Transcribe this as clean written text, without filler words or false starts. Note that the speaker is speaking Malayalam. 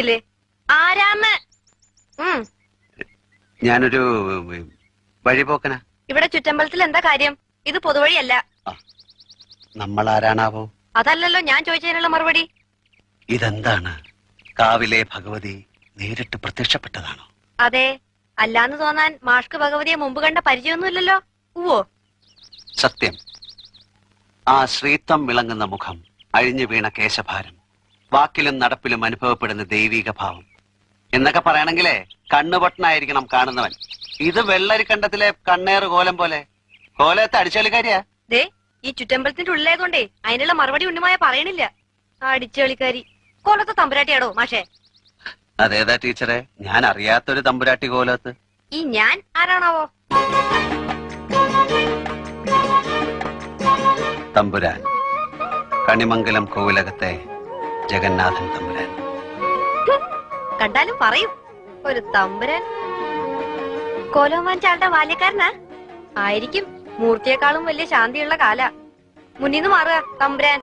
ചോദിക്കില്ലേ ആരാന്ന്? ഞാനൊരു വഴിപോക്കനാ. ഇവിടെ ചുറ്റമ്പലത്തിൽ എന്താ കാര്യം? ഇത് പൊതുവഴിയല്ല. നമ്മൾ ആരാണാവോ? അതല്ലല്ലോ ഞാൻ ചോദിച്ചതിനുള്ള മറുപടി. ഇതെന്താണ്? കാവിലെ ഭഗവതി നേരിട്ട് പ്രത്യക്ഷപ്പെട്ടതാണോ? അതെ. അല്ലാന്ന് തോന്നാൻ മാഷ്ക്ക് ഭഗവതിയെ മുമ്പ് കണ്ട പരിചയമൊന്നുമില്ലല്ലോ. ഉവ്വോ? സത്യം. ആ ശ്രീത്വം വിളങ്ങുന്ന മുഖം, അഴിഞ്ഞു വീണ കേശഭാരം, വാക്കിലും നടപ്പിലും അനുഭവപ്പെടുന്ന ദൈവീക ഭാവം എന്നൊക്കെ പറയണെങ്കിലേ കണ്ണുപൊട്ടനായിരിക്കണം കാണുന്നവൻ. ഇത് വെള്ളരിക്കണ്ടത്തിലെ കണ്ണേറ് കോലം പോലെ. കോലത്തെ അടിച്ചളിക്കാരിയാ. ദേ, ഈ ചുറ്റമ്പലത്തിന്റെ ഉള്ളിലായതുകൊണ്ടേ അതിനുള്ള മറുപടി ഉണ്ണിമായ പറയണില്ല. അടിച്ചളിക്കാരി. കോലത്തെ തമ്പുരാട്ടിയാടോ മാഷേ? അതേതാ ടീച്ചറെ? ഞാൻ അറിയാത്തൊരു തമ്പുരാട്ടി കോലത്ത്. ഈ ഞാൻ ആരാണാവോ? തമ്പുരാൻ, കണിമംഗലം കോവിലകത്തെ ജഗന്നാഥൻ തമ്പുരാൻ. കണ്ടാലും പറയും ഒരു തമ്പുരാൻ. കോലോമാൻ ചാളുടെ ബാല്യക്കാരനാ ആയിരിക്കും. മൂർത്തിയെക്കാളും വലിയ ശാന്തിയുള്ള കാല. മുന്നിന്ന് മാറുക തമ്പുരാൻ.